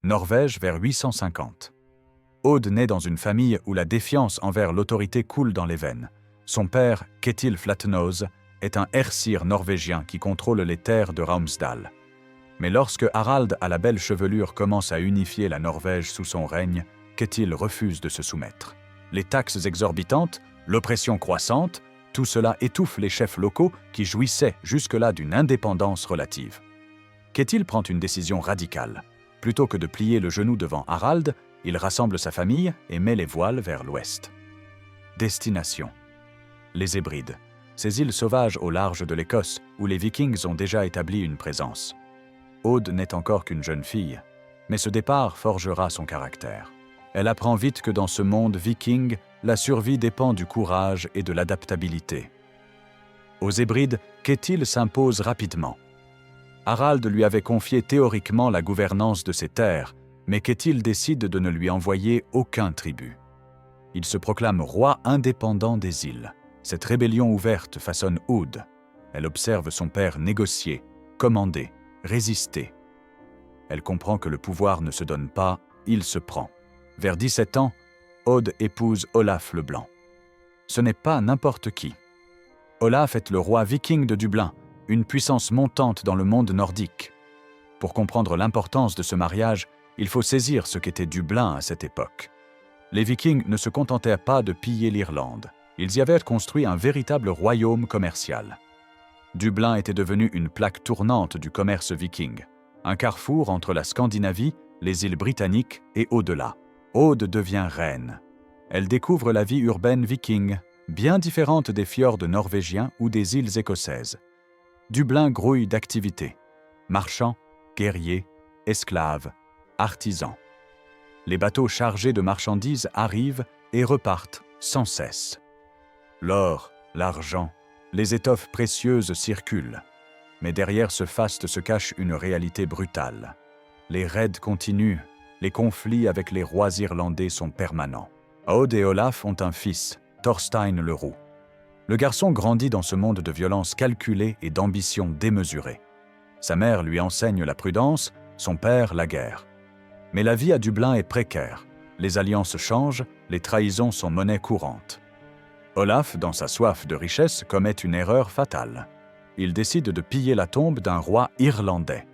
Norvège vers 850. Aude naît dans une famille où la défiance envers l'autorité coule dans les veines. Son père, Ketil Flatnose, est un hersir norvégien qui contrôle les terres de Raumsdal. Mais lorsque Harald à la belle chevelure commence à unifier la Norvège sous son règne, Ketil refuse de se soumettre. Les taxes exorbitantes, l'oppression croissante, tout cela étouffe les chefs locaux qui jouissaient jusque-là d'une indépendance relative. Ketil prend une décision radicale. Plutôt que de plier le genou devant Harald, il rassemble sa famille et met les voiles vers l'ouest. Destination: les Hébrides, ces îles sauvages au large de l'Écosse où les Vikings ont déjà établi une présence. Aude n'est encore qu'une jeune fille, mais ce départ forgera son caractère. Elle apprend vite que dans ce monde viking, la survie dépend du courage et de l'adaptabilité. Aux Hébrides, Ketil s'impose rapidement. Harald lui avait confié théoriquement la gouvernance de ces terres, mais Ketil décide de ne lui envoyer aucun tribut. Il se proclame roi indépendant des îles. Cette rébellion ouverte façonne Aude. Elle observe son père négocier, commander, résister. Elle comprend que le pouvoir ne se donne pas, il se prend. Vers 17 ans, Aude épouse Olaf le Blanc. Ce n'est pas n'importe qui. Olaf est le roi viking de Dublin, une puissance montante dans le monde nordique. Pour comprendre l'importance de ce mariage, il faut saisir ce qu'était Dublin à cette époque. Les Vikings ne se contentaient pas de piller l'Irlande. Ils y avaient construit un véritable royaume commercial. Dublin était devenu une plaque tournante du commerce viking, un carrefour entre la Scandinavie, les îles britanniques et au-delà. Aude devient reine. Elle découvre la vie urbaine viking, bien différente des fjords norvégiens ou des îles écossaises. Dublin grouille d'activités. Marchands, guerriers, esclaves, artisans. Les bateaux chargés de marchandises arrivent et repartent sans cesse. L'or, l'argent, les étoffes précieuses circulent. Mais derrière ce faste se cache une réalité brutale. Les raids continuent, les conflits avec les rois irlandais sont permanents. Aude et Olaf ont un fils, Thorstein le Roux. Le garçon grandit dans ce monde de violence calculée et d'ambition démesurée. Sa mère lui enseigne la prudence, son père la guerre. Mais la vie à Dublin est précaire. Les alliances changent, les trahisons sont monnaie courante. Olaf, dans sa soif de richesse, commet une erreur fatale. Il décide de piller la tombe d'un roi irlandais.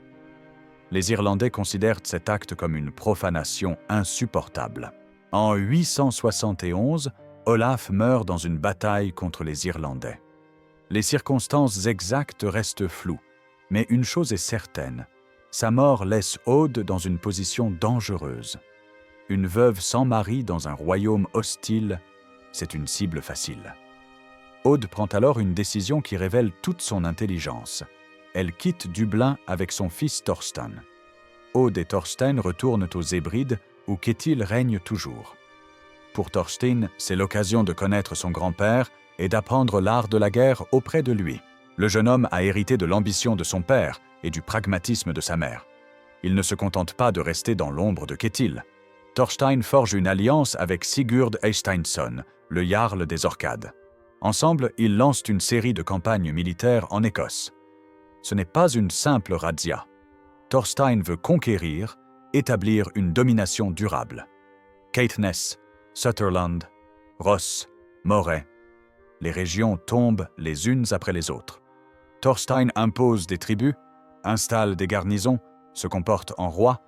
Les Irlandais considèrent cet acte comme une profanation insupportable. En 871, Olaf meurt dans une bataille contre les Irlandais. Les circonstances exactes restent floues, mais une chose est certaine, sa mort laisse Aude dans une position dangereuse. Une veuve sans mari dans un royaume hostile, c'est une cible facile. Aude prend alors une décision qui révèle toute son intelligence. Elle quitte Dublin avec son fils Thorstein. Aude et Thorstein retournent aux Hébrides où Ketil règne toujours. Pour Thorstein, c'est l'occasion de connaître son grand-père et d'apprendre l'art de la guerre auprès de lui. Le jeune homme a hérité de l'ambition de son père et du pragmatisme de sa mère. Il ne se contente pas de rester dans l'ombre de Ketil. Thorstein forge une alliance avec Sigurd Eysteinsson, le jarl des Orcades. Ensemble, ils lancent une série de campagnes militaires en Écosse. Ce n'est pas une simple razzia. Thorstein veut conquérir, établir une domination durable. Caithness, Sutherland, Ross, Moray. Les régions tombent les unes après les autres. Thorstein impose des tribus, installe des garnisons, se comporte en roi.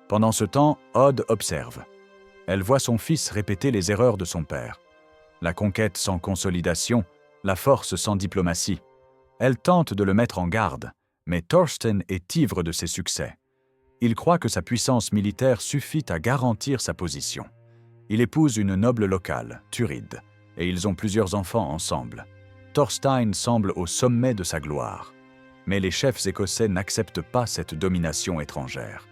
Pendant ce temps, Aude observe. Elle voit son fils répéter les erreurs de son père. La conquête sans consolidation, la force sans diplomatie. Elle tente de le mettre en garde, mais Thorstein est ivre de ses succès. Il croit que sa puissance militaire suffit à garantir sa position. Il épouse une noble locale, Thurid, et ils ont plusieurs enfants ensemble. Thorstein semble au sommet de sa gloire. Mais les chefs écossais n'acceptent pas cette domination étrangère.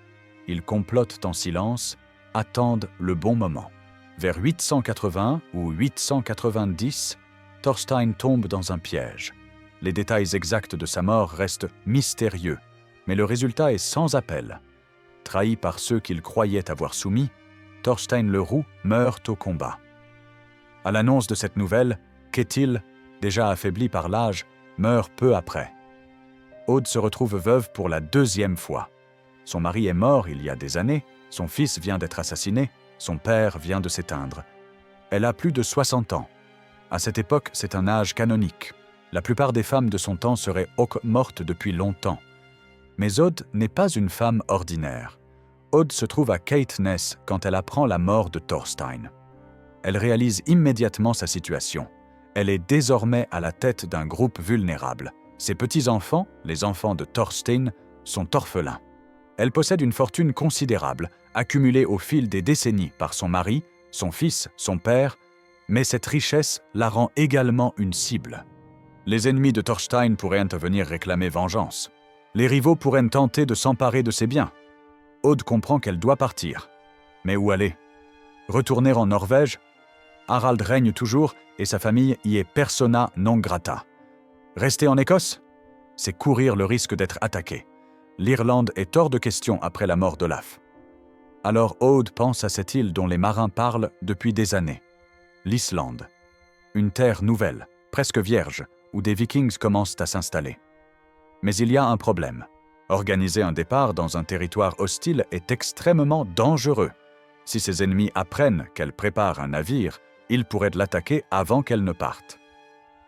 Ils complotent en silence, attendent le bon moment. Vers 880 ou 890, Thorstein tombe dans un piège. Les détails exacts de sa mort restent mystérieux, mais le résultat est sans appel. Trahi par ceux qu'il croyait avoir soumis, Thorstein le Roux meurt au combat. À l'annonce de cette nouvelle, Ketil, déjà affaibli par l'âge, meurt peu après. Aude se retrouve veuve pour la deuxième fois. Son mari est mort il y a des années, Son fils vient d'être assassiné, son père vient de s'éteindre. Elle a plus de 60 ans. À cette époque, c'est un âge canonique. La plupart des femmes de son temps seraient mortes depuis longtemps. Mais Aude n'est pas une femme ordinaire. Aude se trouve à Caithness quand elle apprend la mort de Thorstein. Elle réalise immédiatement sa situation. Elle est désormais à la tête d'un groupe vulnérable. Ses petits-enfants, les enfants de Thorstein, sont orphelins. Elle possède une fortune considérable, accumulée au fil des décennies par son mari, son fils, son père, mais cette richesse la rend également une cible. Les ennemis de Thorstein pourraient venir réclamer vengeance. Les rivaux pourraient tenter de s'emparer de ses biens. Aude comprend qu'elle doit partir. Mais où aller? Retourner en Norvège? Harald règne toujours et sa famille y est persona non grata. Rester en Écosse? C'est courir le risque d'être attaqué. L'Irlande est hors de question après la mort d'Olaf. Alors Aude pense à cette île dont les marins parlent depuis des années. L'Islande. Une terre nouvelle, presque vierge, où des Vikings commencent à s'installer. Mais il y a un problème. Organiser un départ dans un territoire hostile est extrêmement dangereux. Si ses ennemis apprennent qu'elle prépare un navire, ils pourraient l'attaquer avant qu'elle ne parte.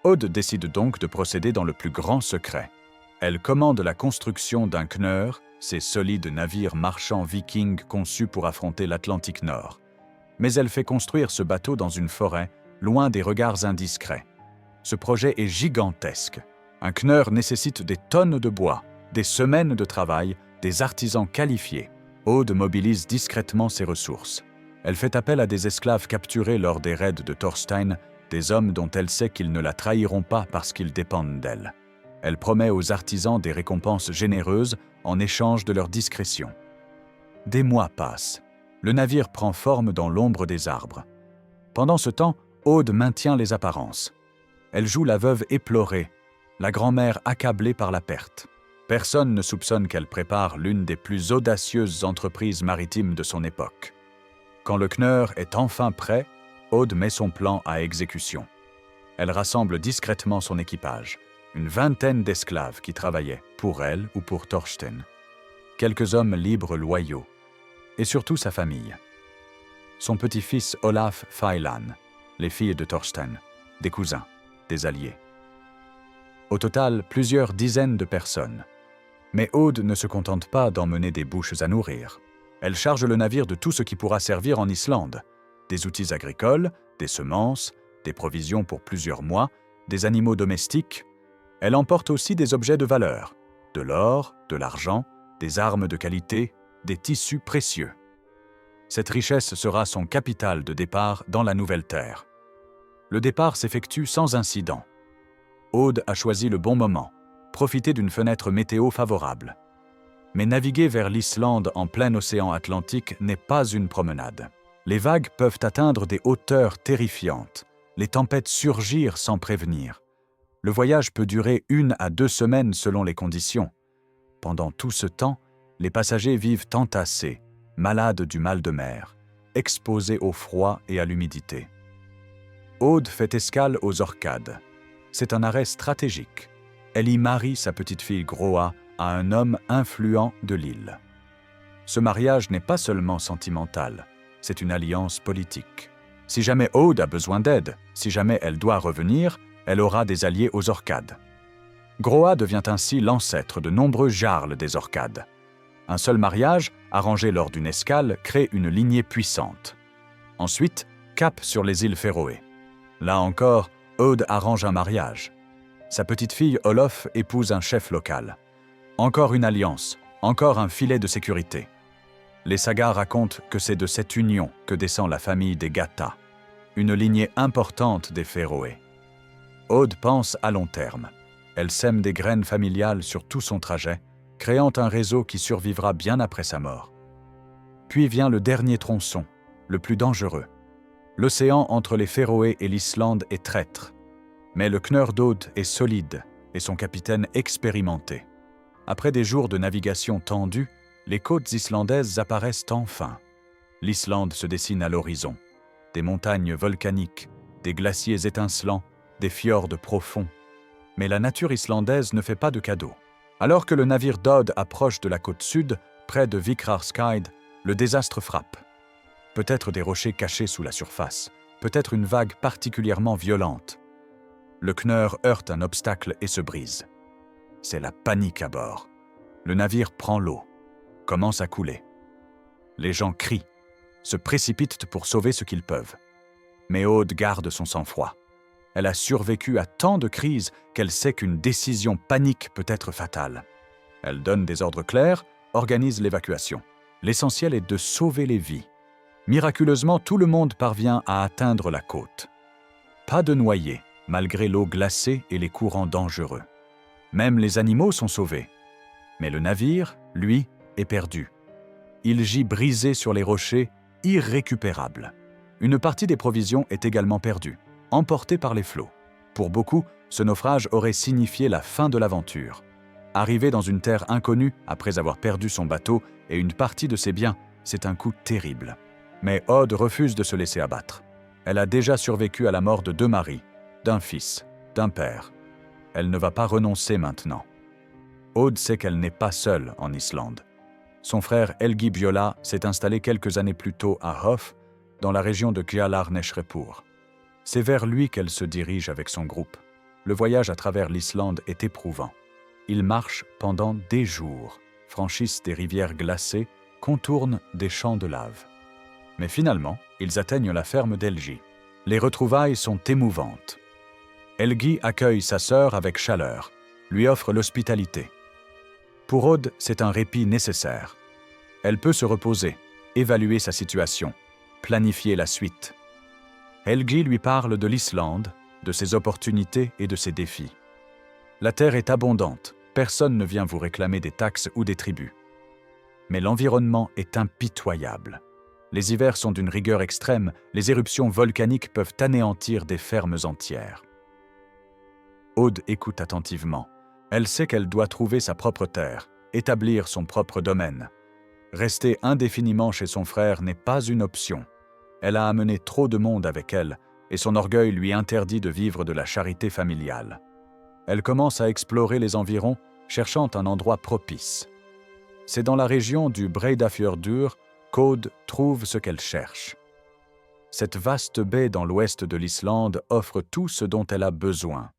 Aude décide donc de procéder dans le plus grand secret. Elle commande la construction d'un kneur, ces solides navires marchands vikings conçus pour affronter l'Atlantique Nord. Mais elle fait construire ce bateau dans une forêt, loin des regards indiscrets. Ce projet est gigantesque. Un kneur nécessite des tonnes de bois, des semaines de travail, des artisans qualifiés. Aude mobilise discrètement ses ressources. Elle fait appel à des esclaves capturés lors des raids de Thorstein, des hommes dont elle sait qu'ils ne la trahiront pas parce qu'ils dépendent d'elle. Elle promet aux artisans des récompenses généreuses en échange de leur discrétion. Des mois passent. Le navire prend forme dans l'ombre des arbres. Pendant ce temps, Aude maintient les apparences. Elle joue la veuve éplorée, la grand-mère accablée par la perte. Personne ne soupçonne qu'elle prépare l'une des plus audacieuses entreprises maritimes de son époque. Quand le kneur est enfin prêt, Aude met son plan à exécution. Elle rassemble discrètement son équipage, une vingtaine d'esclaves qui travaillaient pour elle ou pour Thorstein. Quelques hommes libres loyaux, et surtout sa famille. Son petit-fils Olaf Failan, les filles de Thorstein, des cousins, des alliés. Au total, plusieurs dizaines de personnes. Mais Aude ne se contente pas d'emmener des bouches à nourrir. Elle charge le navire de tout ce qui pourra servir en Islande. Des outils agricoles, des semences, des provisions pour plusieurs mois, des animaux domestiques. Elle emporte aussi des objets de valeur, de l'or, de l'argent, des armes de qualité, des tissus précieux. Cette richesse sera son capital de départ dans la nouvelle terre. Le départ s'effectue sans incident. Aude a choisi le bon moment, profiter d'une fenêtre météo favorable. Mais naviguer vers l'Islande en plein océan Atlantique n'est pas une promenade. Les vagues peuvent atteindre des hauteurs terrifiantes, les tempêtes surgir sans prévenir. Le voyage peut durer 1 à 2 semaines selon les conditions. Pendant tout ce temps, les passagers vivent entassés, malades du mal de mer, exposés au froid et à l'humidité. Aude fait escale aux Orcades. C'est un arrêt stratégique. Elle y marie sa petite-fille Groa à un homme influent de l'île. Ce mariage n'est pas seulement sentimental, c'est une alliance politique. Si jamais Aude a besoin d'aide, si jamais elle doit revenir, elle aura des alliés aux Orcades. Groa devient ainsi l'ancêtre de nombreux jarls des Orcades. Un seul mariage, arrangé lors d'une escale, crée une lignée puissante. Ensuite, cap sur les îles Féroé. Là encore, Aude arrange un mariage. Sa petite-fille Olof épouse un chef local. Encore une alliance, encore un filet de sécurité. Les sagas racontent que c'est de cette union que descend la famille des Gata, une lignée importante des Féroé. Aude pense à long terme. Elle sème des graines familiales sur tout son trajet, créant un réseau qui survivra bien après sa mort. Puis vient le dernier tronçon, le plus dangereux. L'océan entre les Féroé et l'Islande est traître. Mais le kneur d'Aude est solide et son capitaine expérimenté. Après des jours de navigation tendue, les côtes islandaises apparaissent enfin. L'Islande se dessine à l'horizon. Des montagnes volcaniques, des glaciers étincelants, des fjords profonds. Mais la nature islandaise ne fait pas de cadeaux. Alors que le navire d'Aude approche de la côte sud, près de Vikrarskaid, Le désastre frappe. Peut-être des rochers cachés sous la surface, peut-être une vague particulièrement violente. Le Kneur heurte un obstacle et se brise. C'est la panique à bord. Le navire prend l'eau, commence à couler. Les gens crient, se précipitent pour sauver ce qu'ils peuvent. Mais Aude garde son sang-froid. Elle a survécu à tant de crises qu'elle sait qu'une décision panique peut être fatale. Elle donne des ordres clairs, organise l'évacuation. L'essentiel est de sauver les vies. Miraculeusement, tout le monde parvient à atteindre la côte. Pas de noyés, malgré l'eau glacée et les courants dangereux. Même les animaux sont sauvés. Mais le navire, lui, est perdu. Il gît brisé sur les rochers, irrécupérable. Une partie des provisions est également perdue, emportée par les flots. Pour beaucoup, ce naufrage aurait signifié la fin de l'aventure. Arriver dans une terre inconnue après avoir perdu son bateau et une partie de ses biens, c'est un coup terrible. Mais Aude refuse de se laisser abattre. Elle a déjà survécu à la mort de 2 maris, d'un fils, d'un père. Elle ne va pas renoncer maintenant. Aude sait qu'elle n'est pas seule en Islande. Son frère Helgi Biola s'est installé quelques années plus tôt à Hof, dans la région de Gjallarneshrepur. C'est vers lui qu'elle se dirige avec son groupe. Le voyage à travers l'Islande est éprouvant. Ils marchent pendant des jours, franchissent des rivières glacées, contournent des champs de lave. Mais finalement, ils atteignent la ferme d'Helgi. Les retrouvailles sont émouvantes. Helgi accueille sa sœur avec chaleur, lui offre l'hospitalité. Pour Aude, c'est un répit nécessaire. Elle peut se reposer, évaluer sa situation, planifier la suite. Helgi lui parle de l'Islande, de ses opportunités et de ses défis. La terre est abondante, personne ne vient vous réclamer des taxes ou des tributs. Mais l'environnement est impitoyable. Les hivers sont d'une rigueur extrême, les éruptions volcaniques peuvent anéantir des fermes entières. Aude écoute attentivement. Elle sait qu'elle doit trouver sa propre terre, établir son propre domaine. Rester indéfiniment chez son frère n'est pas une option. Elle a amené trop de monde avec elle, et son orgueil lui interdit de vivre de la charité familiale. Elle commence à explorer les environs, cherchant un endroit propice. C'est dans la région du Breiðafjörður qu'Aude trouve ce qu'elle cherche. Cette vaste baie dans l'ouest de l'Islande offre tout ce dont elle a besoin.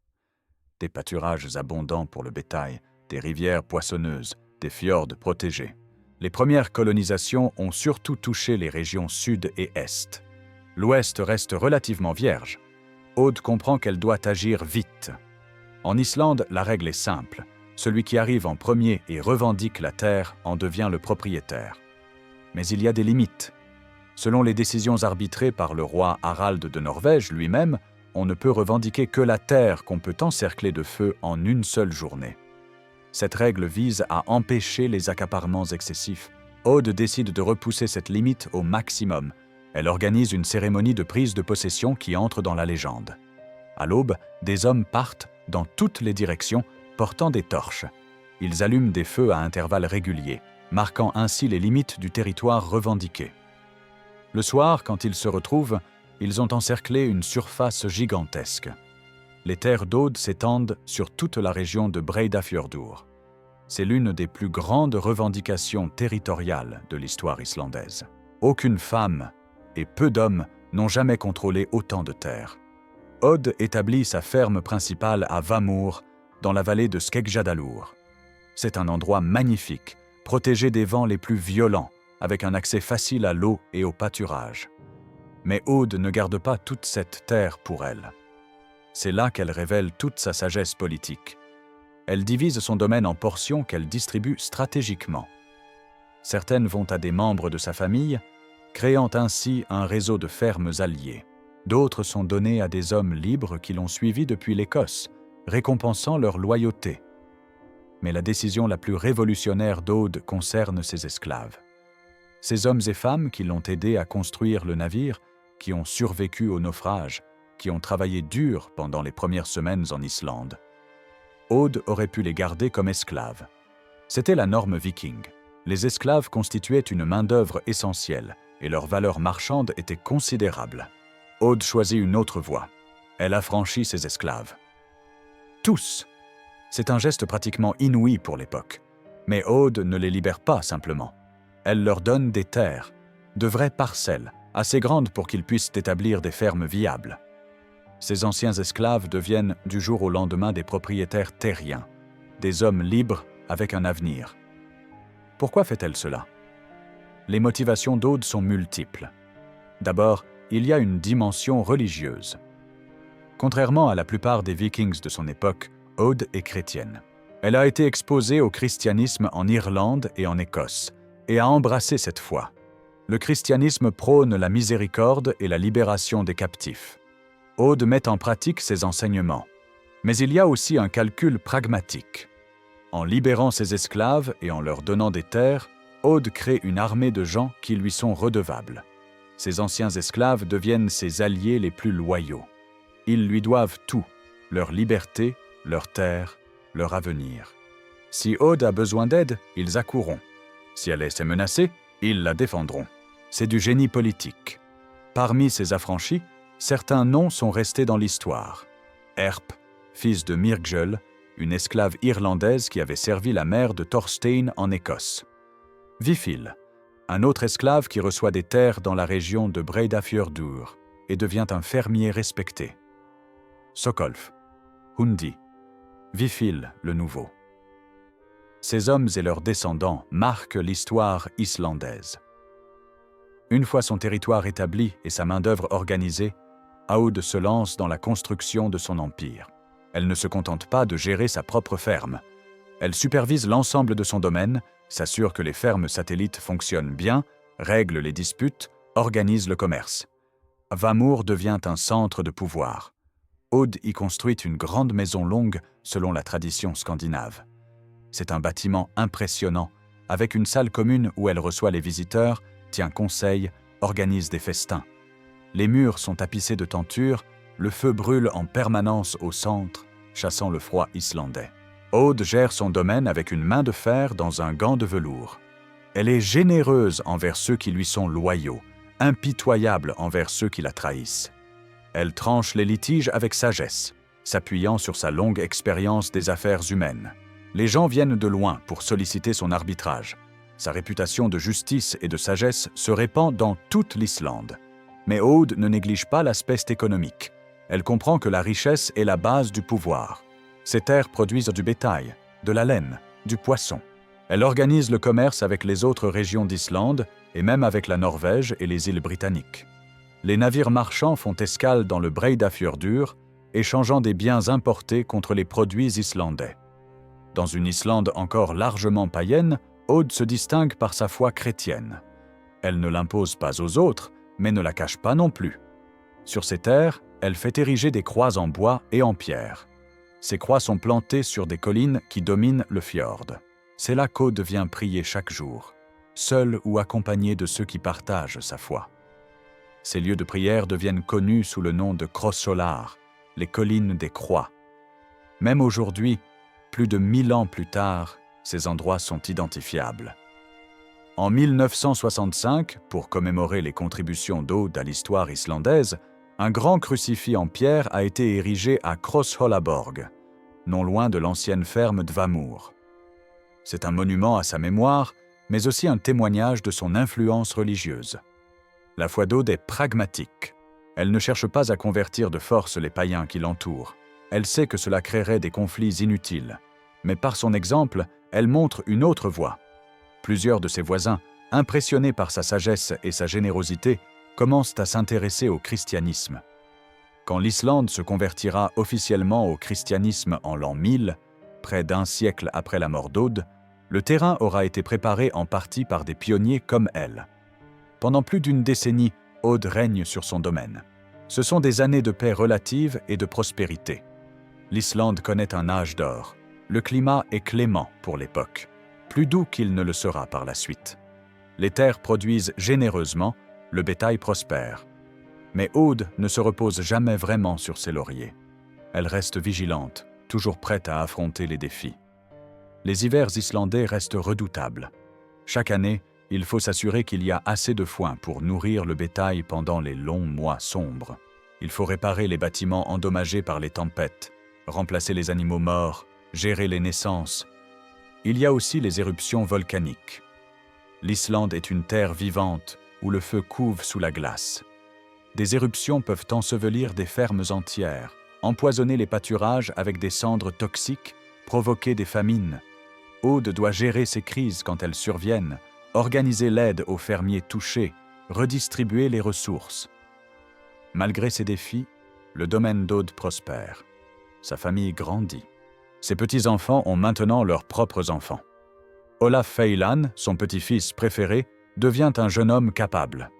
Des pâturages abondants pour le bétail, des rivières poissonneuses, des fjords protégés. Les premières colonisations ont surtout touché les régions sud et est. L'ouest reste relativement vierge. Aude comprend qu'elle doit agir vite. En Islande, la règle est simple. Celui qui arrive en premier et revendique la terre en devient le propriétaire. Mais il y a des limites. Selon les décisions arbitrées par le roi Harald de Norvège lui-même, on ne peut revendiquer que la terre qu'on peut encercler de feu en une seule journée. Cette règle vise à empêcher les accaparements excessifs. Aude décide de repousser cette limite au maximum. Elle organise une cérémonie de prise de possession qui entre dans la légende. À l'aube, des hommes partent dans toutes les directions, portant des torches. Ils allument des feux à intervalles réguliers, marquant ainsi les limites du territoire revendiqué. Le soir, quand ils se retrouvent, ils ont encerclé une surface gigantesque. Les terres d'Aude s'étendent sur toute la région de Breiðafjörður. C'est l'une des plus grandes revendications territoriales de l'histoire islandaise. Aucune femme et peu d'hommes n'ont jamais contrôlé autant de terres. Aude établit sa ferme principale à Vamur, dans la vallée de Skeggjadalur. C'est un endroit magnifique, protégé des vents les plus violents, avec un accès facile à l'eau et au pâturage. Mais Aude ne garde pas toute cette terre pour elle. C'est là qu'elle révèle toute sa sagesse politique. Elle divise son domaine en portions qu'elle distribue stratégiquement. Certaines vont à des membres de sa famille, créant ainsi un réseau de fermes alliées. D'autres sont données à des hommes libres qui l'ont suivi depuis l'Écosse, récompensant leur loyauté. Mais la décision la plus révolutionnaire d'Aude concerne ses esclaves. Ces hommes et femmes qui l'ont aidé à construire le navire, qui ont survécu au naufrage, qui ont travaillé dur pendant les premières semaines en Islande. Aude aurait pu les garder comme esclaves. C'était la norme viking. Les esclaves constituaient une main-d'œuvre essentielle et leur valeur marchande était considérable. Aude choisit une autre voie. Elle affranchit ses esclaves. Tous! C'est un geste pratiquement inouï pour l'époque. Mais Aude ne les libère pas simplement. Elle leur donne des terres, de vraies parcelles, assez grandes pour qu'ils puissent établir des fermes viables. Ces anciens esclaves deviennent du jour au lendemain des propriétaires terriens, des hommes libres avec un avenir. Pourquoi fait-elle cela? Les motivations d'Aude sont multiples. D'abord, il y a une dimension religieuse. Contrairement à la plupart des Vikings de son époque, Aude est chrétienne. Elle a été exposée au christianisme en Irlande et en Écosse, et a embrassé cette foi. Le christianisme prône la miséricorde et la libération des captifs. Aude met en pratique ses enseignements. Mais il y a aussi un calcul pragmatique. En libérant ses esclaves et en leur donnant des terres, Aude crée une armée de gens qui lui sont redevables. Ces anciens esclaves deviennent ses alliés les plus loyaux. Ils lui doivent tout, leur liberté, leurs terres, leur avenir. Si Aude a besoin d'aide, ils accourront. Si elle est menacée, ils la défendront. C'est du génie politique. Parmi ces affranchis, certains noms sont restés dans l'histoire. Erp, fils de Myrgjel, une esclave irlandaise qui avait servi la mère de Thorstein en Écosse. Vifil, un autre esclave qui reçoit des terres dans la région de Breiðafjörður et devient un fermier respecté. Sokolf, Hundi, Vifil le Nouveau. Ces hommes et leurs descendants marquent l'histoire islandaise. Une fois son territoire établi et sa main-d'œuvre organisée, Aude se lance dans la construction de son empire. Elle ne se contente pas de gérer sa propre ferme. Elle supervise l'ensemble de son domaine, s'assure que les fermes satellites fonctionnent bien, règle les disputes, organise le commerce. Vamur devient un centre de pouvoir. Aude y construit une grande maison longue selon la tradition scandinave. C'est un bâtiment impressionnant, avec une salle commune où elle reçoit les visiteurs, tient conseil, organise des festins. Les murs sont tapissés de tentures, le feu brûle en permanence au centre, chassant le froid islandais. Aude gère son domaine avec une main de fer dans un gant de velours. Elle est généreuse envers ceux qui lui sont loyaux, impitoyable envers ceux qui la trahissent. Elle tranche les litiges avec sagesse, s'appuyant sur sa longue expérience des affaires humaines. Les gens viennent de loin pour solliciter son arbitrage. Sa réputation de justice et de sagesse se répand dans toute l'Islande. Mais Aude ne néglige pas l'aspect économique. Elle comprend que la richesse est la base du pouvoir. Ses terres produisent du bétail, de la laine, du poisson. Elle organise le commerce avec les autres régions d'Islande et même avec la Norvège et les îles britanniques. Les navires marchands font escale dans le Breiðafjörður, échangeant des biens importés contre les produits islandais. Dans une Islande encore largement païenne, Aude se distingue par sa foi chrétienne. Elle ne l'impose pas aux autres, mais ne la cache pas non plus. Sur ses terres, elle fait ériger des croix en bois et en pierre. Ces croix sont plantées sur des collines qui dominent le fjord. C'est là qu'Aude vient prier chaque jour, seule ou accompagnée de ceux qui partagent sa foi. Ces lieux de prière deviennent connus sous le nom de Krossolar, les collines des croix. Même aujourd'hui, plus de 1000 ans plus tard, ces endroits sont identifiables. En 1965, pour commémorer les contributions d'Aude à l'histoire islandaise, un grand crucifix en pierre a été érigé à Krosshólaborg, non loin de l'ancienne ferme de Vamur. C'est un monument à sa mémoire, mais aussi un témoignage de son influence religieuse. La foi d'Aude est pragmatique. Elle ne cherche pas à convertir de force les païens qui l'entourent. Elle sait que cela créerait des conflits inutiles. Mais par son exemple, elle montre une autre voie. Plusieurs de ses voisins, impressionnés par sa sagesse et sa générosité, commencent à s'intéresser au christianisme. Quand l'Islande se convertira officiellement au christianisme en l'an 1000, près d'un siècle après la mort d'Aude, le terrain aura été préparé en partie par des pionniers comme elle. Pendant plus d'une décennie, Aude règne sur son domaine. Ce sont des années de paix relative et de prospérité. L'Islande connaît un âge d'or. Le climat est clément pour l'époque, plus doux qu'il ne le sera par la suite. Les terres produisent généreusement, le bétail prospère. Mais Aude ne se repose jamais vraiment sur ses lauriers. Elle reste vigilante, toujours prête à affronter les défis. Les hivers islandais restent redoutables. Chaque année, il faut s'assurer qu'il y a assez de foin pour nourrir le bétail pendant les longs mois sombres. Il faut réparer les bâtiments endommagés par les tempêtes, remplacer les animaux morts, gérer les naissances. Il y a aussi les éruptions volcaniques. L'Islande est une terre vivante où le feu couve sous la glace. Des éruptions peuvent ensevelir des fermes entières, empoisonner les pâturages avec des cendres toxiques, provoquer des famines. Aude doit gérer ces crises quand elles surviennent, organiser l'aide aux fermiers touchés, redistribuer les ressources. Malgré ces défis, le domaine d'Aude prospère. Sa famille grandit. Ses petits-enfants ont maintenant leurs propres enfants. Olaf Feilan, son petit-fils préféré, devient un jeune homme capable.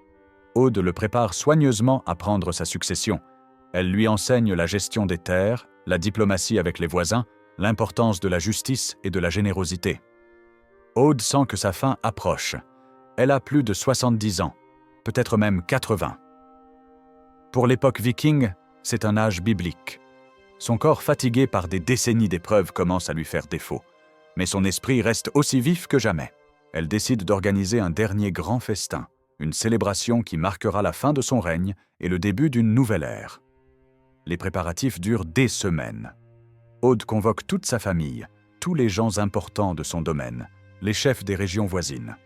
Aude le prépare soigneusement à prendre sa succession. Elle lui enseigne la gestion des terres, la diplomatie avec les voisins, l'importance de la justice et de la générosité. Aude sent que sa fin approche. Elle a plus de 70 ans, peut-être même 80. Pour l'époque viking, c'est un âge biblique. Son corps fatigué par des décennies d'épreuves commence à lui faire défaut. Mais son esprit reste aussi vif que jamais. Elle décide d'organiser un dernier grand festin, une célébration qui marquera la fin de son règne et le début d'une nouvelle ère. Les préparatifs durent des semaines. Aude convoque toute sa famille, tous les gens importants de son domaine, les chefs des régions voisines.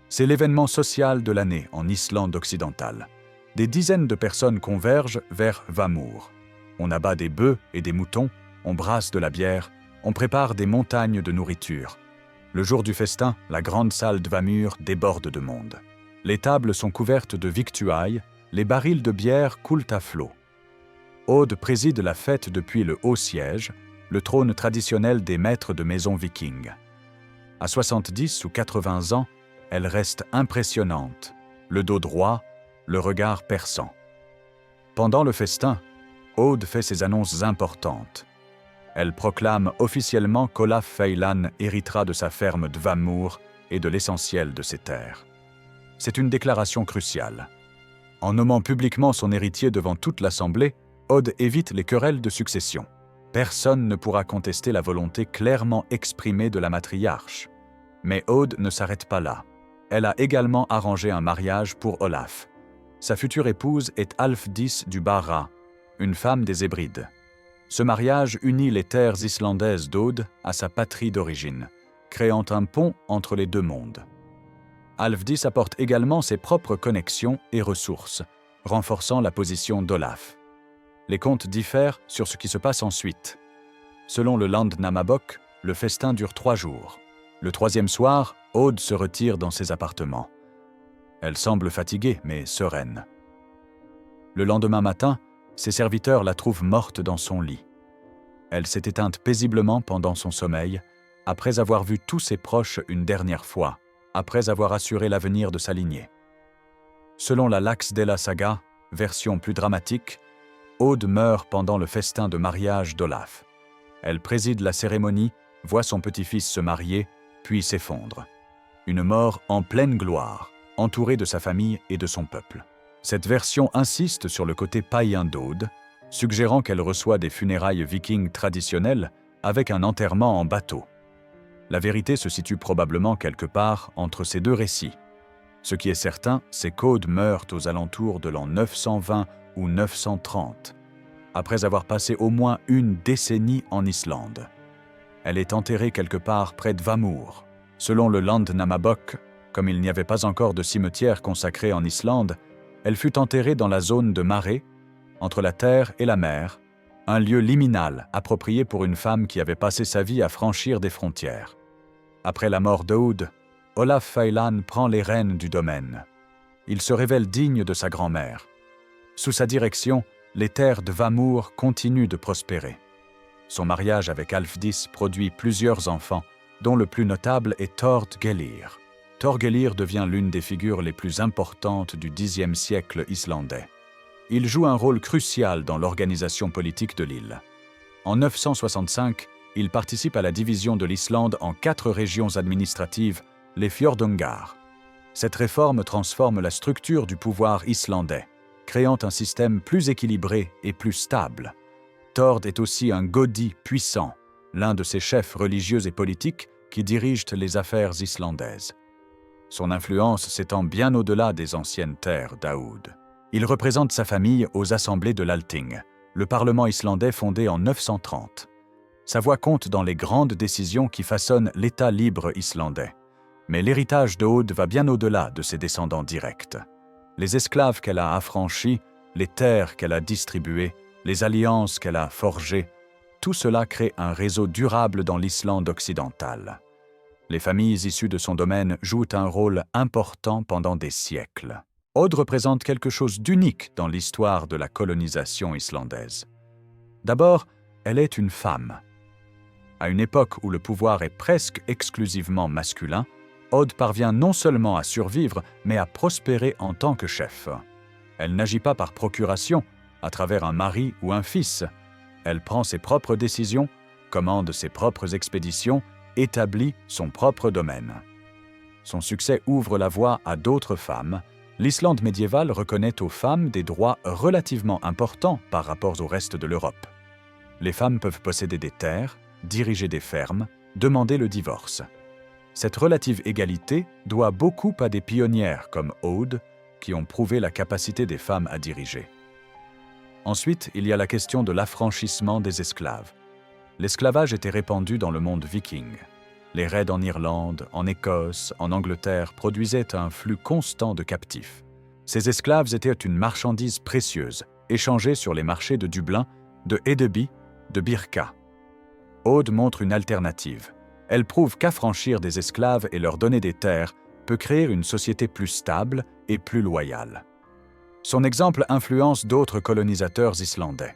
C'est l'événement social de l'année en Islande occidentale. Des dizaines de personnes convergent vers Vamur. On abat des bœufs et des moutons, on brasse de la bière, on prépare des montagnes de nourriture. Le jour du festin, la grande salle de Vamur déborde de monde. Les tables sont couvertes de victuailles, les barils de bière coulent à flot. Aude préside la fête depuis le haut siège, le trône traditionnel des maîtres de maison vikings. À 70 ou 80 ans, elle reste impressionnante, le dos droit, le regard perçant. Pendant le festin, Aude fait ses annonces importantes. Elle proclame officiellement qu'Olaf Feilan héritera de sa ferme de Vamur et de l'essentiel de ses terres. C'est une déclaration cruciale. En nommant publiquement son héritier devant toute l'Assemblée, Aude évite les querelles de succession. Personne ne pourra contester la volonté clairement exprimée de la matriarche. Mais Aude ne s'arrête pas là. Elle a également arrangé un mariage pour Olaf. Sa future épouse est Alfdis du Bara, une femme des Hébrides. Ce mariage unit les terres islandaises d'Aude à sa patrie d'origine, créant un pont entre les deux mondes. Alfdis apporte également ses propres connexions et ressources, renforçant la position d'Olaf. Les contes diffèrent sur ce qui se passe ensuite. Selon le Landnámabók, le festin dure 3 jours. Le 3e soir, Aude se retire dans ses appartements. Elle semble fatiguée, mais sereine. Le lendemain matin, ses serviteurs la trouvent morte dans son lit. Elle s'est éteinte paisiblement pendant son sommeil, après avoir vu tous ses proches une dernière fois, après avoir assuré l'avenir de sa lignée. Selon la Laxdæla saga, version plus dramatique, Aude meurt pendant le festin de mariage d'Olaf. Elle préside la cérémonie, voit son petit-fils se marier, puis s'effondre. Une mort en pleine gloire, entourée de sa famille et de son peuple. Cette version insiste sur le côté païen d'Aude, suggérant qu'elle reçoit des funérailles vikings traditionnelles avec un enterrement en bateau. La vérité se situe probablement quelque part entre ces deux récits. Ce qui est certain, c'est qu'Aude meurt aux alentours de l'an 920 ou 930, après avoir passé au moins une décennie en Islande. Elle est enterrée quelque part près de Vamur. Selon le Landnámabók, comme il n'y avait pas encore de cimetière consacré en Islande, elle fut enterrée dans la zone de Maré, entre la terre et la mer, un lieu liminal approprié pour une femme qui avait passé sa vie à franchir des frontières. Après la mort d'Aude, Olaf Feilan prend les rênes du domaine. Il se révèle digne de sa grand-mère. Sous sa direction, les terres de Vamur continuent de prospérer. Son mariage avec Alfdis produit plusieurs enfants, dont le plus notable est Thorgellir. Thorgellir devient l'une des figures les plus importantes du Xe siècle islandais. Il joue un rôle crucial dans l'organisation politique de l'île. En 965, il participe à la division de l'Islande en 4 régions administratives, les Fjordungar. Cette réforme transforme la structure du pouvoir islandais, créant un système plus équilibré et plus stable. Thord est aussi un Godi puissant, l'un de ces chefs religieux et politiques qui dirigent les affaires islandaises. Son influence s'étend bien au-delà des anciennes terres d'Aoud. Il représente sa famille aux assemblées de l'Althing, le parlement islandais fondé en 930. Sa voix compte dans les grandes décisions qui façonnent l'État libre islandais. Mais l'héritage de Aude va bien au-delà de ses descendants directs. Les esclaves qu'elle a affranchis, les terres qu'elle a distribuées, les alliances qu'elle a forgées, tout cela crée un réseau durable dans l'Islande occidentale. Les familles issues de son domaine jouent un rôle important pendant des siècles. Aude représente quelque chose d'unique dans l'histoire de la colonisation islandaise. D'abord, elle est une femme. À une époque où le pouvoir est presque exclusivement masculin, Aude parvient non seulement à survivre, mais à prospérer en tant que chef. Elle n'agit pas par procuration, à travers un mari ou un fils. Elle prend ses propres décisions, commande ses propres expéditions, établit son propre domaine. Son succès ouvre la voie à d'autres femmes. L'Islande médiévale reconnaît aux femmes des droits relativement importants par rapport au reste de l'Europe. Les femmes peuvent posséder des terres, diriger des fermes, demander le divorce. Cette relative égalité doit beaucoup à des pionnières comme Aude, qui ont prouvé la capacité des femmes à diriger. Ensuite, il y a la question de l'affranchissement des esclaves. L'esclavage était répandu dans le monde viking. Les raids en Irlande, en Écosse, en Angleterre produisaient un flux constant de captifs. Ces esclaves étaient une marchandise précieuse, échangée sur les marchés de Dublin, de Hedeby, de Birka. Aude montre une alternative. Elle prouve qu'affranchir des esclaves et leur donner des terres peut créer une société plus stable et plus loyale. Son exemple influence d'autres colonisateurs islandais.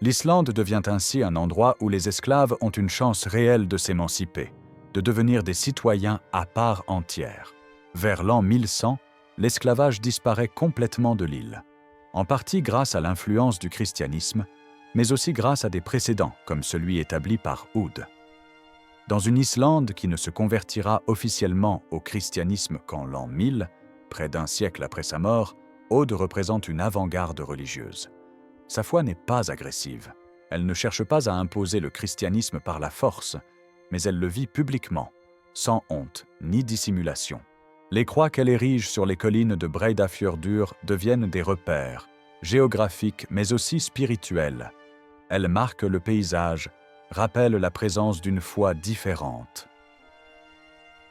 L'Islande devient ainsi un endroit où les esclaves ont une chance réelle de s'émanciper, de devenir des citoyens à part entière. Vers l'an 1100, l'esclavage disparaît complètement de l'île, en partie grâce à l'influence du christianisme, mais aussi grâce à des précédents comme celui établi par Aude. Dans une Islande qui ne se convertira officiellement au christianisme qu'en l'an 1000, près d'un siècle après sa mort, Aude représente une avant-garde religieuse. Sa foi n'est pas agressive. Elle ne cherche pas à imposer le christianisme par la force, mais elle le vit publiquement, sans honte ni dissimulation. Les croix qu'elle érige sur les collines de Breiðafjörður deviennent des repères, géographiques mais aussi spirituels. Elles marquent le paysage, rappellent la présence d'une foi différente.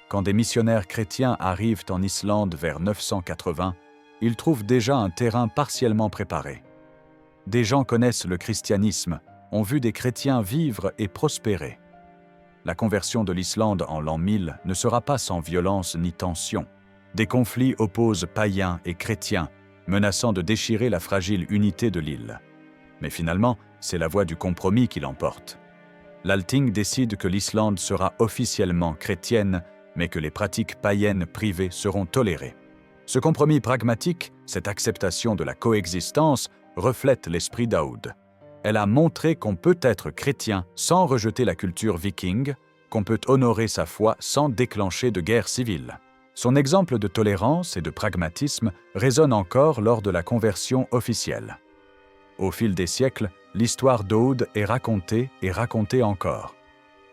Quand des missionnaires chrétiens arrivent en Islande vers 980, ils trouvent déjà un terrain partiellement préparé. Des gens connaissent le christianisme, ont vu des chrétiens vivre et prospérer. La conversion de l'Islande en l'an 1000 ne sera pas sans violence ni tension. Des conflits opposent païens et chrétiens, menaçant de déchirer la fragile unité de l'île. Mais finalement, c'est la voie du compromis qui l'emporte. L'Althing décide que l'Islande sera officiellement chrétienne, mais que les pratiques païennes privées seront tolérées. Ce compromis pragmatique, cette acceptation de la coexistence, reflète l'esprit d'Aude. Elle a montré qu'on peut être chrétien sans rejeter la culture viking, qu'on peut honorer sa foi sans déclencher de guerre civile. Son exemple de tolérance et de pragmatisme résonne encore lors de la conversion officielle. Au fil des siècles, l'histoire d'Aude est racontée et racontée encore.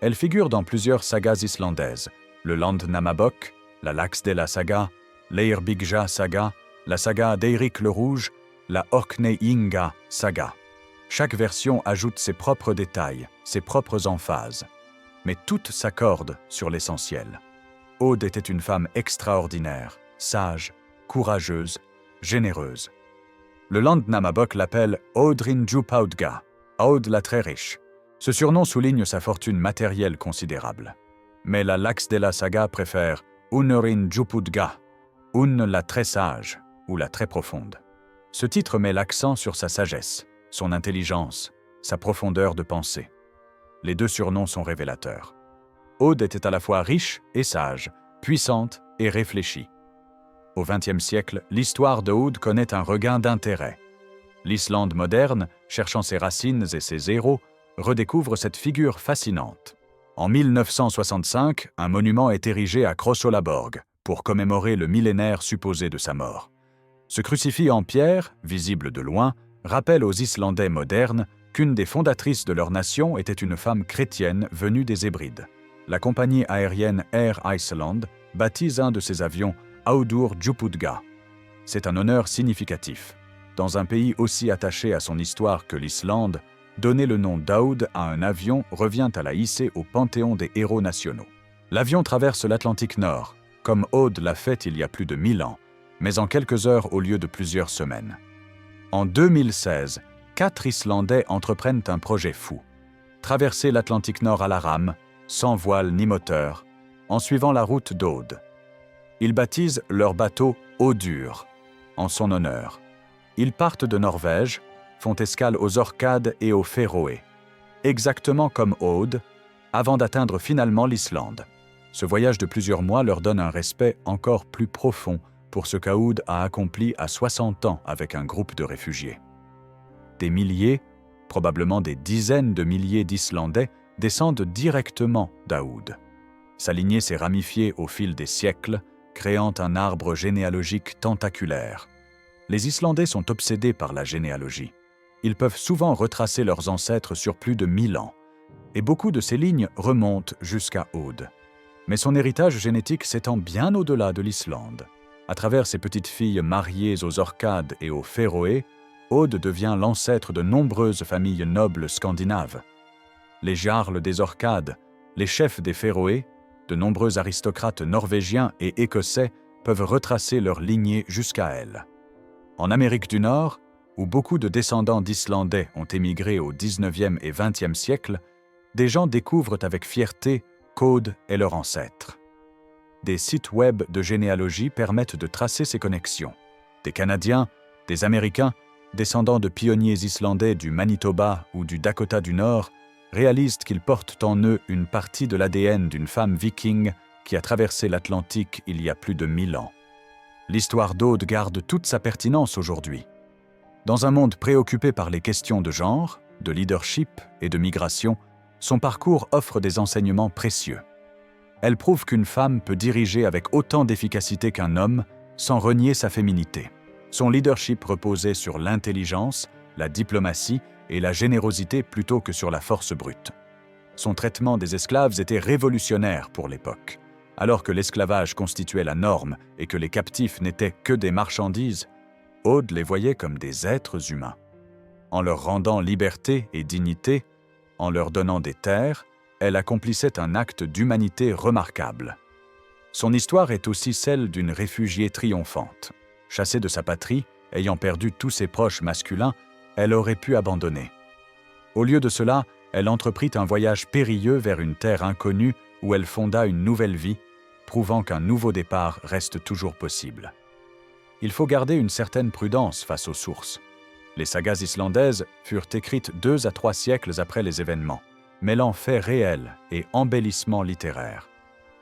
Elle figure dans plusieurs sagas islandaises, le Landnámabók, la Laxdæla saga, l'Eyrbyggja saga, la saga d'Eirik le Rouge, la Orkneyinga saga. Chaque version ajoute ses propres détails, ses propres emphases. Mais toutes s'accordent sur l'essentiel. Aude était une femme extraordinaire, sage, courageuse, généreuse. Le Landnámabók l'appelle Audrin Djúpaudga, Aude la très riche. Ce surnom souligne sa fortune matérielle considérable. Mais la Laxdæla saga préfère Unurin Djúpaudga, Un la très sage ou la très profonde. Ce titre met l'accent sur sa sagesse, son intelligence, sa profondeur de pensée. Les deux surnoms sont révélateurs. Aude était à la fois riche et sage, puissante et réfléchie. Au XXe siècle, l'histoire de Aude connaît un regain d'intérêt. L'Islande moderne, cherchant ses racines et ses héros, redécouvre cette figure fascinante. En 1965, un monument est érigé à Krossollaborg pour commémorer le millénaire supposé de sa mort. Ce crucifix en pierre, visible de loin, rappelle aux Islandais modernes qu'une des fondatrices de leur nation était une femme chrétienne venue des Hébrides. La compagnie aérienne Air Iceland baptise un de ses avions Audur Djúpaudga. C'est un honneur significatif. Dans un pays aussi attaché à son histoire que l'Islande, donner le nom d'Aude à un avion revient à la hisser au panthéon des héros nationaux. L'avion traverse l'Atlantique Nord, comme Aude l'a fait il y a plus de 1000 ans, mais en quelques heures au lieu de plusieurs semaines. En 2016, 4 Islandais entreprennent un projet fou. Traverser l'Atlantique Nord à la rame, sans voile ni moteur, en suivant la route d'Aude. Ils baptisent leur bateau Audur, en son honneur. Ils partent de Norvège, font escale aux Orcades et aux Féroé, exactement comme Aude, avant d'atteindre finalement l'Islande. Ce voyage de plusieurs mois leur donne un respect encore plus profond pour ce qu'Aude a accompli à 60 ans avec un groupe de réfugiés. Des milliers, probablement des dizaines de milliers d'Islandais descendent directement d'Aude. Sa lignée s'est ramifiée au fil des siècles, créant un arbre généalogique tentaculaire. Les Islandais sont obsédés par la généalogie. Ils peuvent souvent retracer leurs ancêtres sur plus de 1000 ans, et beaucoup de ces lignes remontent jusqu'à Aude. Mais son héritage génétique s'étend bien au-delà de l'Islande. À travers ses petites filles mariées aux Orcades et aux Féroé, Aude devient l'ancêtre de nombreuses familles nobles scandinaves. Les jarls des Orcades, les chefs des Féroé, de nombreux aristocrates norvégiens et écossais peuvent retracer leur lignée jusqu'à elle. En Amérique du Nord, où beaucoup de descendants d'Islandais ont émigré au XIXe et XXe siècle, des gens découvrent avec fierté qu'Aude est leur ancêtre. Des sites web de généalogie permettent de tracer ces connexions. Des Canadiens, des Américains, descendants de pionniers islandais du Manitoba ou du Dakota du Nord, réalisent qu'ils portent en eux une partie de l'ADN d'une femme viking qui a traversé l'Atlantique il y a plus de 1000 ans. L'histoire d'Aude garde toute sa pertinence aujourd'hui. Dans un monde préoccupé par les questions de genre, de leadership et de migration, son parcours offre des enseignements précieux. Elle prouve qu'une femme peut diriger avec autant d'efficacité qu'un homme sans renier sa féminité. Son leadership reposait sur l'intelligence, la diplomatie et la générosité plutôt que sur la force brute. Son traitement des esclaves était révolutionnaire pour l'époque. Alors que l'esclavage constituait la norme et que les captifs n'étaient que des marchandises, Aude les voyait comme des êtres humains. En leur rendant liberté et dignité, en leur donnant des terres, elle accomplissait un acte d'humanité remarquable. Son histoire est aussi celle d'une réfugiée triomphante. Chassée de sa patrie, ayant perdu tous ses proches masculins, elle aurait pu abandonner. Au lieu de cela, elle entreprit un voyage périlleux vers une terre inconnue où elle fonda une nouvelle vie, prouvant qu'un nouveau départ reste toujours possible. Il faut garder une certaine prudence face aux sources. Les sagas islandaises furent écrites 2 à 3 siècles après les événements, mêlant faits réels et embellissements littéraires.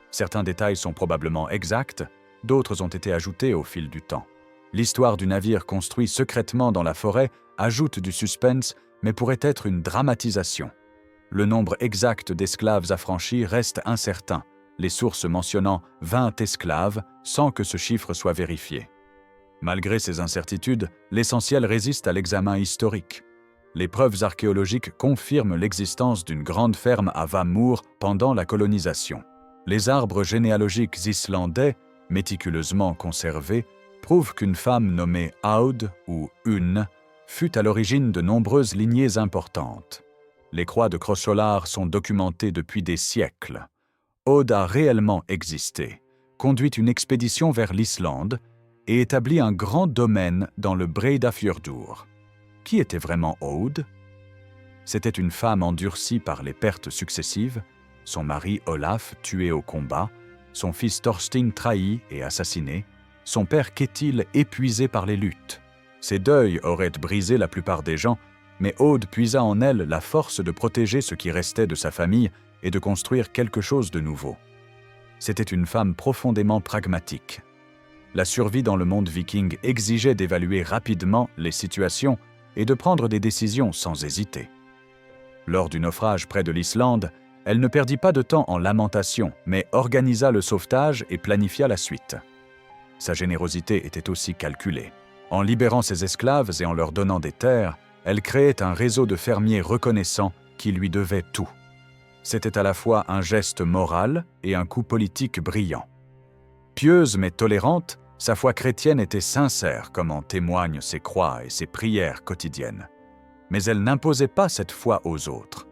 Certains détails sont probablement exacts, d'autres ont été ajoutés au fil du temps. L'histoire du navire construit secrètement dans la forêt ajoute du suspense, mais pourrait être une dramatisation. Le nombre exact d'esclaves affranchis reste incertain, les sources mentionnant 20 esclaves sans que ce chiffre soit vérifié. Malgré ces incertitudes, l'essentiel résiste à l'examen historique. Les preuves archéologiques confirment l'existence d'une grande ferme à Vamur pendant la colonisation. Les arbres généalogiques islandais, méticuleusement conservés, prouvent qu'une femme nommée Aude ou Unn fut à l'origine de nombreuses lignées importantes. Les croix de Krossolar sont documentées depuis des siècles. Aude a réellement existé, conduit une expédition vers l'Islande et établit un grand domaine dans le Breiðafjörður. Qui était vraiment Aude? C'était une femme endurcie par les pertes successives, son mari Olaf tué au combat, son fils Thorstein trahi et assassiné, son père Ketil épuisé par les luttes. Ces deuils auraient brisé la plupart des gens, mais Aude puisa en elle la force de protéger ce qui restait de sa famille et de construire quelque chose de nouveau. C'était une femme profondément pragmatique. La survie dans le monde viking exigeait d'évaluer rapidement les situations et de prendre des décisions sans hésiter. Lors du naufrage près de l'Islande, elle ne perdit pas de temps en lamentations, mais organisa le sauvetage et planifia la suite. Sa générosité était aussi calculée. En libérant ses esclaves et en leur donnant des terres, elle créait un réseau de fermiers reconnaissants qui lui devaient tout. C'était à la fois un geste moral et un coup politique brillant. Pieuse mais tolérante, sa foi chrétienne était sincère, comme en témoignent ses croix et ses prières quotidiennes. Mais elle n'imposait pas cette foi aux autres.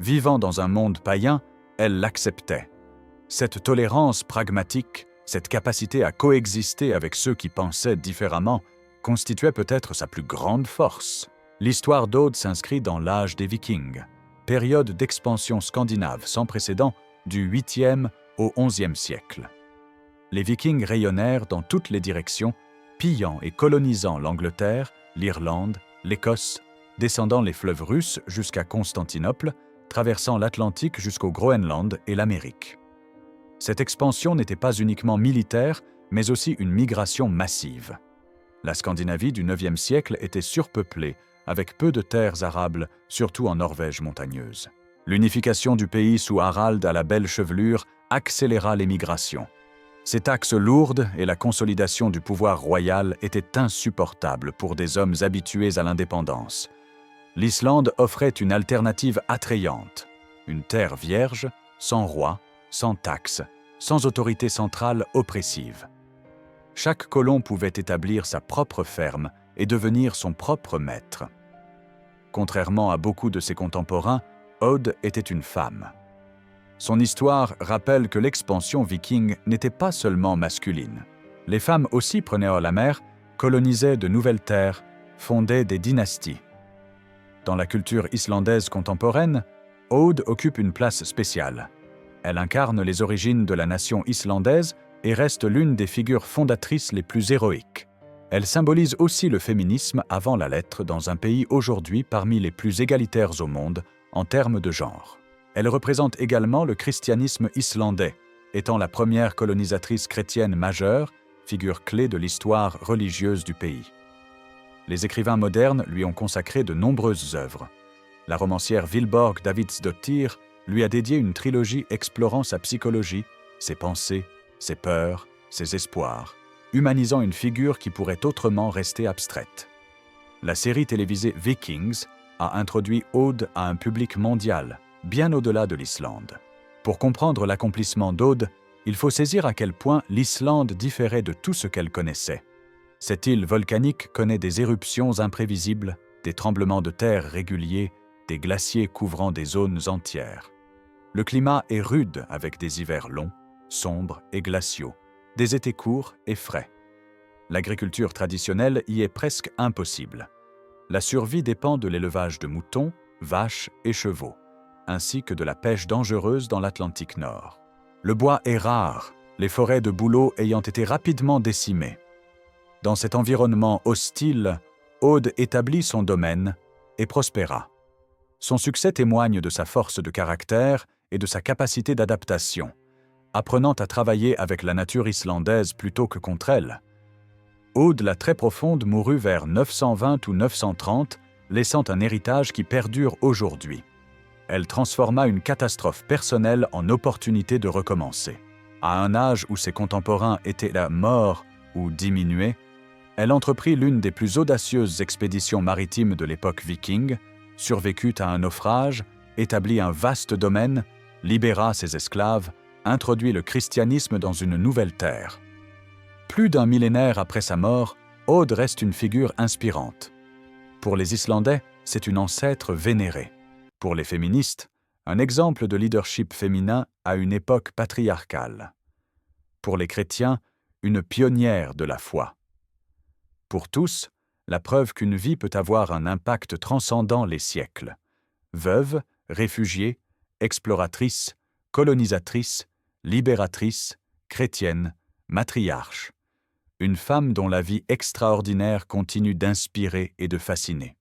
Vivant dans un monde païen, elle l'acceptait. Cette tolérance pragmatique Cette capacité à coexister avec ceux qui pensaient différemment constituait peut-être sa plus grande force. L'histoire d'Aude s'inscrit dans l'âge des Vikings, période d'expansion scandinave sans précédent du 8e au 11e siècle. Les Vikings rayonnèrent dans toutes les directions, pillant et colonisant l'Angleterre, l'Irlande, l'Écosse, descendant les fleuves russes jusqu'à Constantinople, traversant l'Atlantique jusqu'au Groenland et l'Amérique. Cette expansion n'était pas uniquement militaire, mais aussi une migration massive. La Scandinavie du IXe siècle était surpeuplée, avec peu de terres arables, surtout en Norvège montagneuse. L'unification du pays sous Harald à la belle chevelure accéléra les migrations. Ces taxes lourdes et la consolidation du pouvoir royal étaient insupportables pour des hommes habitués à l'indépendance. L'Islande offrait une alternative attrayante, une terre vierge, sans roi, sans taxes, sans autorité centrale oppressive. Chaque colon pouvait établir sa propre ferme et devenir son propre maître. Contrairement à beaucoup de ses contemporains, Aude était une femme. Son histoire rappelle que l'expansion viking n'était pas seulement masculine. Les femmes aussi prenaient la mer, colonisaient de nouvelles terres, fondaient des dynasties. Dans la culture islandaise contemporaine, Aude occupe une place spéciale. Elle incarne les origines de la nation islandaise et reste l'une des figures fondatrices les plus héroïques. Elle symbolise aussi le féminisme avant la lettre dans un pays aujourd'hui parmi les plus égalitaires au monde en termes de genre. Elle représente également le christianisme islandais, étant la première colonisatrice chrétienne majeure, figure clé de l'histoire religieuse du pays. Les écrivains modernes lui ont consacré de nombreuses œuvres. La romancière Vilborg Davidsdottir lui a dédié une trilogie explorant sa psychologie, ses pensées, ses peurs, ses espoirs, humanisant une figure qui pourrait autrement rester abstraite. La série télévisée Vikings a introduit Aude à un public mondial, bien au-delà de l'Islande. Pour comprendre l'accomplissement d'Aude, il faut saisir à quel point l'Islande différait de tout ce qu'elle connaissait. Cette île volcanique connaît des éruptions imprévisibles, des tremblements de terre réguliers, des glaciers couvrant des zones entières. Le climat est rude avec des hivers longs, sombres et glaciaux, des étés courts et frais. L'agriculture traditionnelle y est presque impossible. La survie dépend de l'élevage de moutons, vaches et chevaux, ainsi que de la pêche dangereuse dans l'Atlantique Nord. Le bois est rare, les forêts de bouleaux ayant été rapidement décimées. Dans cet environnement hostile, Aude établit son domaine et prospéra. Son succès témoigne de sa force de caractère et de sa capacité d'adaptation, apprenant à travailler avec la nature islandaise plutôt que contre elle. Aude la très profonde mourut vers 920 ou 930, laissant un héritage qui perdure aujourd'hui. Elle transforma une catastrophe personnelle en opportunité de recommencer. À un âge où ses contemporains étaient là morts ou diminués, elle entreprit l'une des plus audacieuses expéditions maritimes de l'époque viking, survécut à un naufrage, établit un vaste domaine, libéra ses esclaves, introduit le christianisme dans une nouvelle terre. Plus d'un millénaire après sa mort, Aude reste une figure inspirante. Pour les Islandais, c'est une ancêtre vénérée. Pour les féministes, un exemple de leadership féminin à une époque patriarcale. Pour les chrétiens, une pionnière de la foi. Pour tous, la preuve qu'une vie peut avoir un impact transcendant les siècles. Veuve, réfugiée, exploratrice, colonisatrice, libératrice, chrétienne, matriarche. Une femme dont la vie extraordinaire continue d'inspirer et de fasciner.